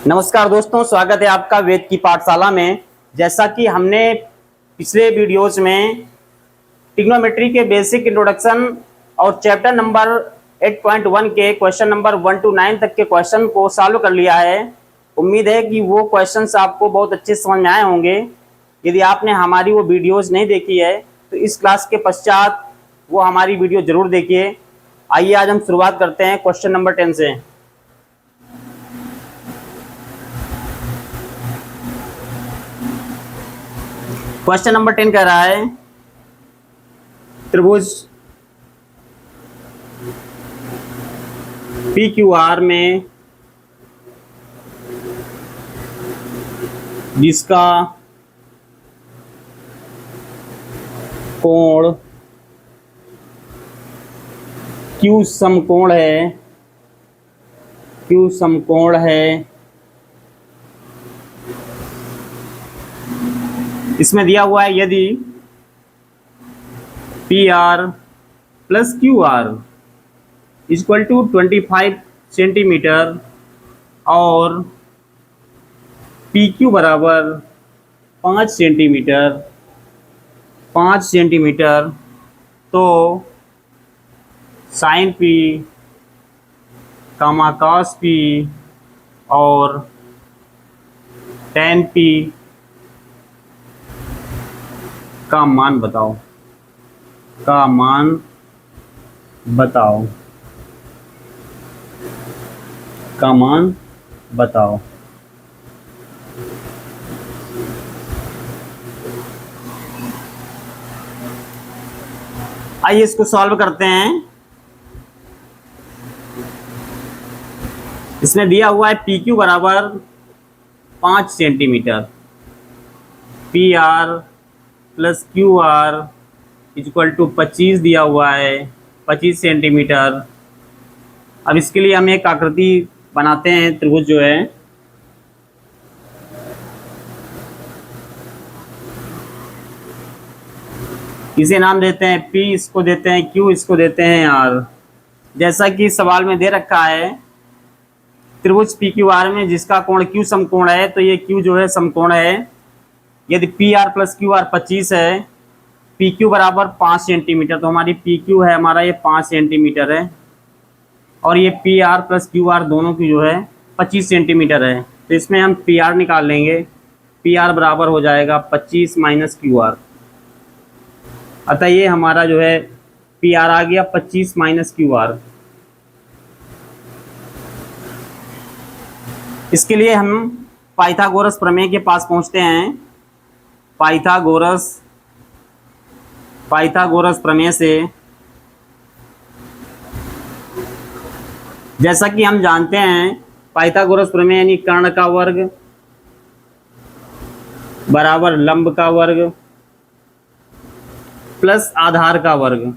नमस्कार दोस्तों, स्वागत है आपका वेद की पाठशाला में। जैसा कि हमने पिछले वीडियोज में ट्रिग्नोमेट्री के बेसिक इंट्रोडक्शन और चैप्टर नंबर 8.1 के क्वेश्चन नंबर 1 to 9 तक के क्वेश्चन को सॉल्व कर लिया है। उम्मीद है कि वो क्वेश्चंस आपको बहुत अच्छे समझ में आए होंगे। यदि आपने हमारी वो वीडियोज नहीं देखी है तो इस क्लास के पश्चात वो हमारी वीडियो जरूर देखिए। आइए आज हम शुरुआत करते हैं क्वेश्चन नंबर 10 से। क्वेश्चन नंबर 10 कह रहा है त्रिभुज PQR में जिसका कोण Q समकोण है, इसमें दिया हुआ है यदि PR plus QR equal to 25 centimetre और PQ बराबर 5 सेंटीमीटर तो sine P comma cos P और tan P का मान बताओ। आइए इसको सॉल्व करते हैं। इसमें दिया हुआ है PQ बराबर 5 centimetre, PR plus QR equal to 25 दिया हुआ है, 25 सेंटीमीटर। अब इसके लिए हम एक आकृति बनाते हैं, त्रिभुज जो है इसे नाम देते हैं P, इसको देते हैं Q, इसको देते हैं R। जैसा कि सवाल में दे रखा है त्रिभुज PQR में जिसका कोण Q समकोण है, तो ये Q जो है समकोण है। यदि PR प्लस QR 25 है, PQ बराबर 5 सेंटीमीटर, तो हमारी PQ है हमारा ये 5 सेंटीमीटर है और ये PR प्लस QR दोनों की जो है 25 सेंटीमीटर है। तो इसमें हम PR निकाल लेंगे। PR बराबर हो जाएगा 25 माइनस QR। अतः ये हमारा जो है PR आ गया 25 माइनस QR। इसके लिए हम पाइथागोरस प्रमेय के पास पहुंचते हैं। पाइथागोरस प्रमेय से जैसा कि हम जानते हैं पाइथागोरस प्रमेय यानी कर्ण का वर्ग बराबर लंब का वर्ग प्लस आधार का वर्ग।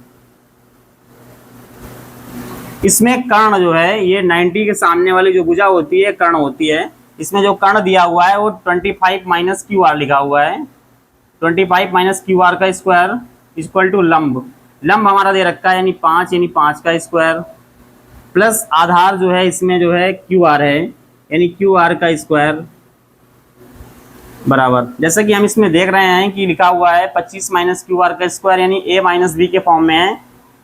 इसमें कर्ण जो है ये 90 के सामने वाली जो भुजा होती है कर्ण होती है। इसमें जो कर्ण दिया हुआ है वो 25 माइनस QR लिखा हुआ है। 25 माइनस QR का स्क्वायर इक्वल टू लंब हमारा दे रखा है यानी 5 का स्क्वायर प्लस आधार जो है इसमें जो है QR है यानी QR का स्क्वायर बराबर। जैसा कि हम इसमें देख रहे हैं कि लिखा हुआ है 25 माइनस QR का स्क्वायर यानी A माइनस B के फॉर्म में है,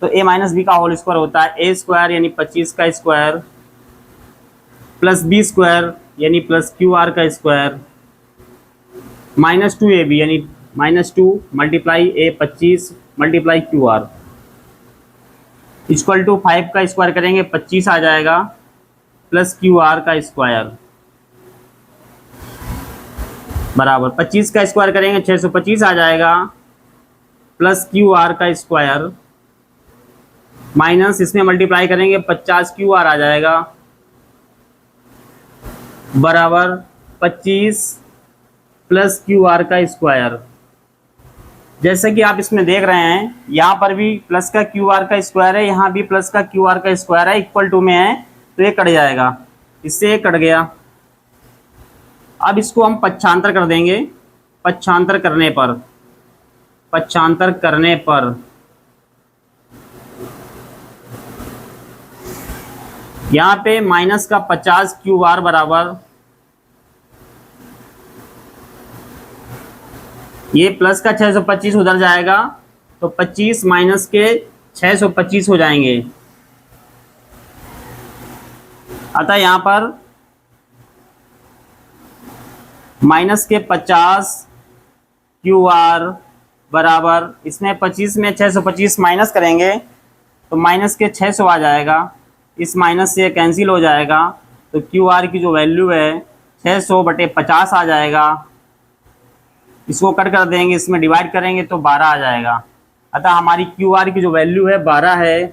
तो A माइनस B का होल स्क्वायर होता है A स्क्वायर यानी 25 का स्क्वायर प्लस B स्क्वायर यानी प्लस QR का स्क्वायर माइनस 2AB यानी -2 multiply A 25 multiply QR equal to 5 का स्क्वायर करेंगे 25 आ जाएगा प्लस QR का स्क्वायर बराबर 25 का स्क्वायर करेंगे 625 आ जाएगा प्लस QR का स्क्वायर माइनस इसमें मल्टीप्लाई करेंगे 50 QR आ जाएगा बराबर 25 प्लस QR का स्क्वायर। जैसे कि आप इसमें देख रहे हैं यहाँ पर भी प्लस का QR का स्क्वायर है, यहाँ भी प्लस का QR का स्क्वायर है, इक्वल टू में है, तो ये कट जाएगा, इससे ये कट गया। अब इसको हम पक्षांतर कर देंगे। पक्षांतर करने पर यहाँ पे माइनस का 50 क्यू बार बराबर ये प्लस का 625 उधर जाएगा तो 25 माइनस के 625 हो जाएंगे। अतः यहाँ पर माइनस के 50 क्यू आर बराबर, इसमें 25 में 625 माइनस करेंगे तो माइनस के 600 आ जाएगा, इस माइनस से कैंसिल हो जाएगा तो क्यू आर की जो वैल्यू है 600/50 आ जाएगा। इसको कट कर देंगे, इसमें डिवाइड करेंगे तो 12 आ जाएगा। अतः हमारी क्यू आर की जो वैल्यू है 12 है।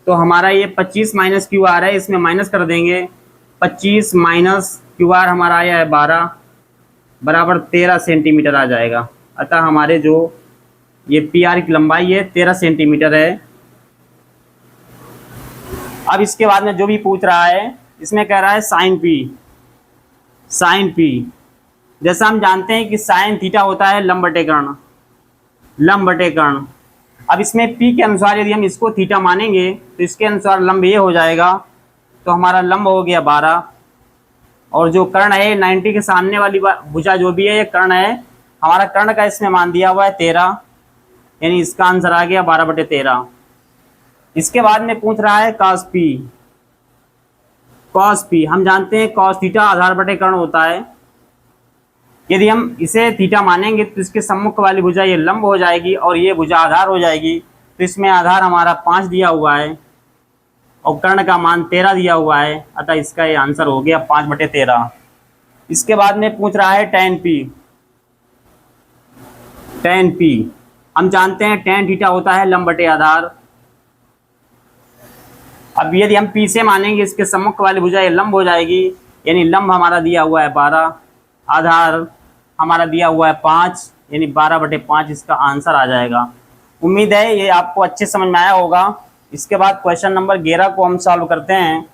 तो हमारा ये 25 माइनस क्यू आर है, इसमें माइनस कर देंगे, 25 माइनस क्यू आर हमारा आया है 12 बराबर 13 सेंटीमीटर आ जाएगा। अतः हमारे जो ये पी आर की लंबाई है 13 सेंटीमीटर है। अब इसके बाद में जो भी पूछ रहा है, इसमें कह रहा है साइन पी। साइन पी जैसा हम जानते हैं कि साइन थीटा होता है लंब बटे कर्ण, लंब बटे कर्ण। अब इसमें पी के अनुसार यदि हम इसको थीटा मानेंगे तो इसके अनुसार लंब ये हो जाएगा, तो हमारा लंब हो गया 12 और जो कर्ण है 90 के सामने वाली भुजा जो भी है ये कर्ण है, हमारा कर्ण का इसमें मान दिया हुआ है 13, यानी इसका आंसर आ गया 12/13। इसके बाद में पूछ रहा है कॉस पी। कॉस पी हम जानते हैं कॉस थीटा आधार बटे कर्ण होता है। यदि हम इसे थीटा मानेंगे तो इसके सम्मुख वाली भुजा ये लंब हो जाएगी और ये भुजा आधार हो जाएगी। तो इसमें आधार हमारा 5 दिया हुआ है और कर्ण का मान 13 दिया हुआ है, अतः इसका ये आंसर हो गया 5/13। इसके बाद में पूछ रहा है tan p। tan p हम जानते हैं tan थीटा होता है लंब बटे आधार। अब यदि हम p से मानेंगे इसके सम्मुख वाली भुजा ये लंब हो जाएगी, यानी लंब हमारा दिया हुआ है 12, आधार हमारा दिया हुआ है 5, यानी 12/5 इसका आंसर आ जाएगा। उम्मीद है ये आपको अच्छे समझ में आया होगा। इसके बाद क्वेश्चन नंबर 11 को हम सॉल्व करते हैं।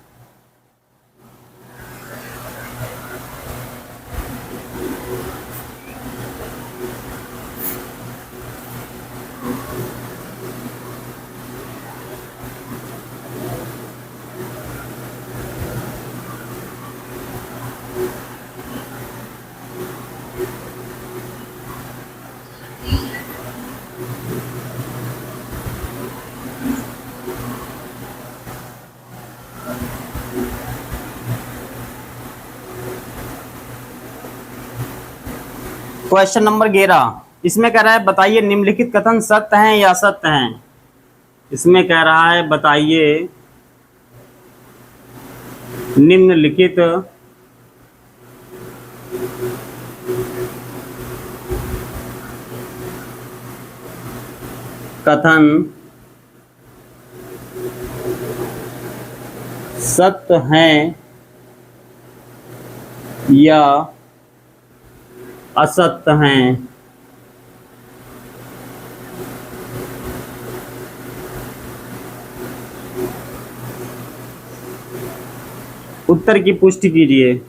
क्वेश्चन नंबर 11 इसमें कह रहा है बताइए निम्नलिखित कथन सत्य हैं या असत्य हैं। इसमें कह रहा है बताइए निम्नलिखित कथन सत्य हैं या असत्य हैं। उत्तर की पुष्टि कीजिए।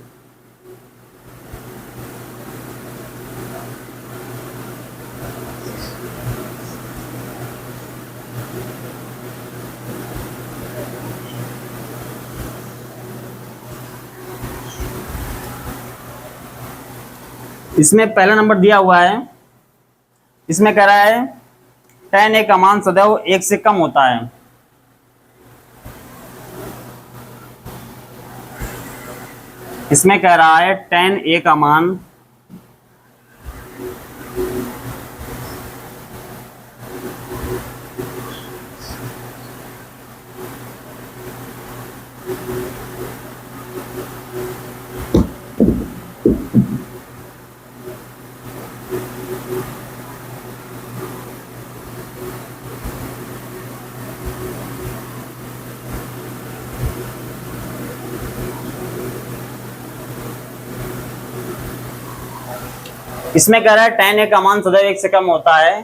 इसमें पहला नंबर दिया हुआ है, इसमें कह रहा है tan a का मान सदैव 1 से कम होता है। इसमें कह रहा है tan a का मान इसमें कह रहा है tan a का मान सदैव 1 से कम होता है,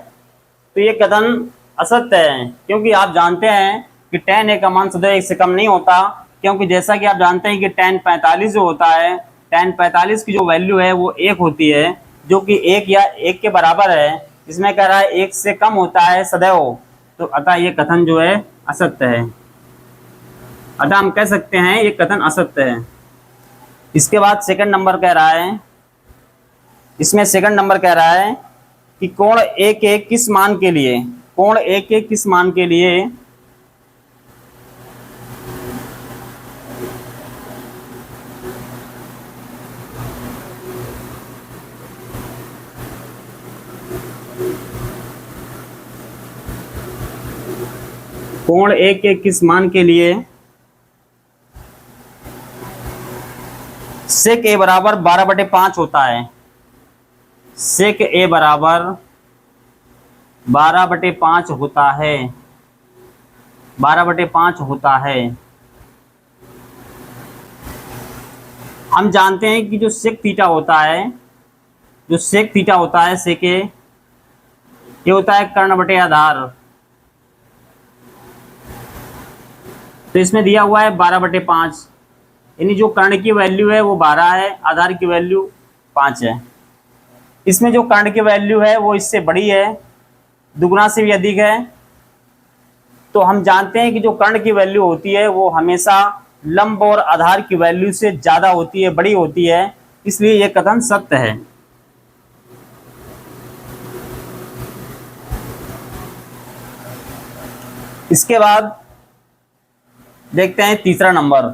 तो ये कथन असत्य है, क्योंकि आप जानते हैं कि tan a का मान सदैव 1 से कम नहीं होता। क्योंकि जैसा कि आप जानते हैं कि tan 45 जो होता है, tan 45 की जो वैल्यू है वो 1 होती है, जो कि 1 या 1 के बराबर है। इसमें कह रहा है 1 से कम होता है सदैव, तो अतः ये कथन जो है असत्य है। अतः हम कह सकते हैं ये कथन असत्य है। इसके बाद सेकंड नंबर कह रहा है, इसमें सेकंड नंबर कह रहा है कि कोण ए के किस मान के लिए, कोण ए के किस मान के लिए कोण ए के किस मान के लिए सेक ए बराबर 12/5 होता है। सेक ए बराबर 12/5 होता है, 12/5 होता है। हम जानते हैं कि जो सेक थीटा होता है, जो सेक थीटा होता है, सेक ए, ये होता है कर्ण बटे आधार। तो इसमें दिया हुआ है 12/5, यानी जो कर्ण की वैल्यू है वो 12 है, आधार की वैल्यू 5 है। इसमें जो कर्ण की वैल्यू है वो इससे बड़ी है, दुगुना से भी अधिक है। तो हम जानते हैं कि जो कर्ण की वैल्यू होती है वो हमेशा लंब और आधार की वैल्यू से ज़्यादा होती है, बड़ी होती है, इसलिए यह कथन सत्य है। इसके बाद देखते हैं तीसरा नंबर।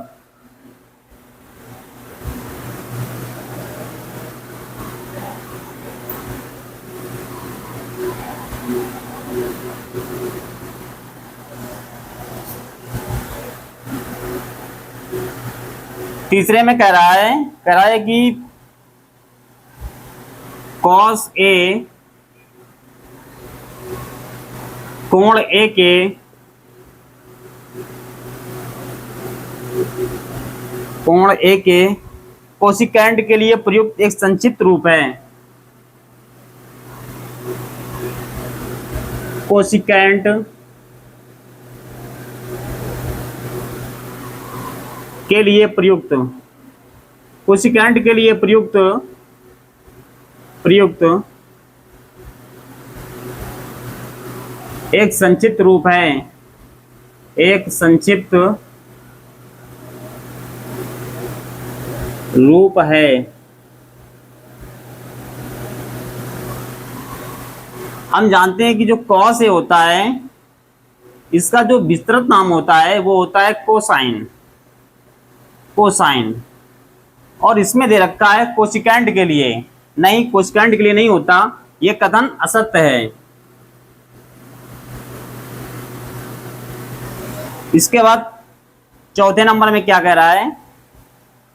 तीसरे में कह रहा है कि कॉस ए कोण ए के कोण ए के कोसिकेंड के लिए प्रयुक्त एक संक्षिप्त रूप है। कोसिकेंड के लिए प्रयुक्त, कोसिकेंड के लिए प्रयुक्त एक संक्षिप्त रूप है, एक संक्षिप्त रूप है। हम जानते हैं कि जो कॉस ए होता है, इसका जो विस्तृत नाम होता है वो होता है कोसाइन, कोसाइन। और इसमें दे रखा है कोसिकेंड के लिए, नहीं, कोसिकेंड के लिए नहीं होता, यह कथन असत्य है। इसके बाद चौथे नंबर में क्या कह रहा है?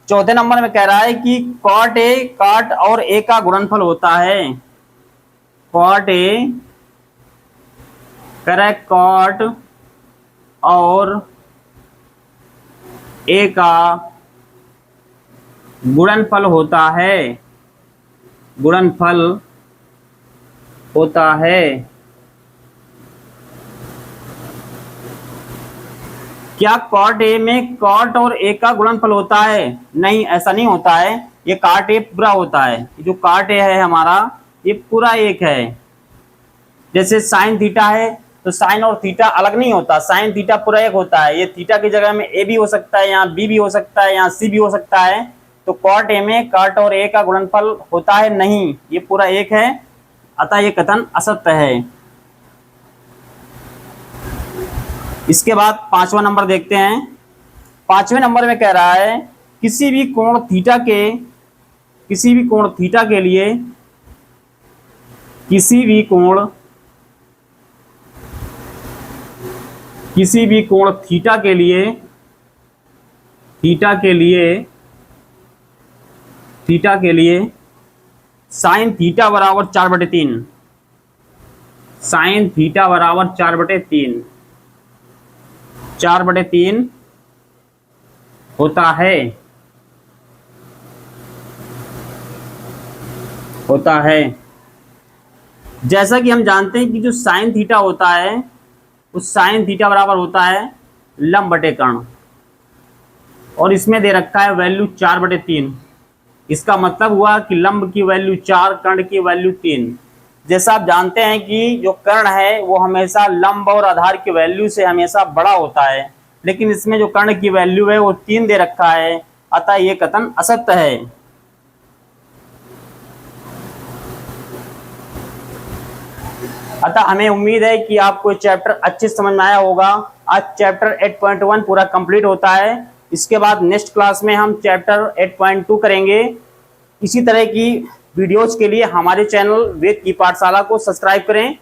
चौथे नंबर में कह रहा है कि कॉट ए कॉट और ए का गुणनफल होता है। कॉट ए करेक्ट, कॉट और ए का गुणनफल होता है, गुणनफल होता है। क्या कॉट ए में कॉट और ए का गुणनफल होता है? नहीं, ऐसा नहीं होता है। ये कॉट ए पूरा होता है, जो कॉट ए है हमारा ये पूरा एक है। जैसे साइन थीटा है तो साइन और थीटा अलग नहीं होता, साइन थीटा पूरा एक होता है। ये थीटा की जगह में ए भी हो सकता है, यहाँ बी भी हो सकता है, यहाँ सी भी हो सकता है। तो कॉट ए में कॉट और ए का गुणनफल होता है नहीं, ये पूरा एक है, अतः ये कथन असत्य है। इसके बाद पांचवा नंबर देखते हैं। पांचवें नंबर में कह रहा है किसी भी कोण थीटा के लिए किसी भी कोण थीटा के लिए साइन थीटा बराबर 4/3, साइन थीटा बराबर 4/3 होता है। जैसा कि हम जानते हैं कि जो साइन थीटा होता है उस साइन थीटा बराबर होता है लंब बटे कर्ण, और इसमें दे रखा है वैल्यू 4/3। इसका मतलब हुआ कि लंब की वैल्यू 4, कर्ण की वैल्यू 3। जैसा आप जानते हैं कि जो कर्ण है वो हमेशा लंब और आधार की वैल्यू से हमेशा बड़ा होता है, लेकिन इसमें जो कर्ण की वैल्यू है वो 3 दे रखा है, अतः ये कथन असत्य है। अतः हमें उम्मीद है कि आपको चैप्टर अच्छे से समझ में आया होगा। आज चैप्टर 8.1 पूरा कंप्लीट होता है। इसके बाद नेक्स्ट क्लास में हम चैप्टर 8.2 करेंगे। इसी तरह की वीडियोज के लिए हमारे चैनल वेद की पाठशाला को सब्सक्राइब करें।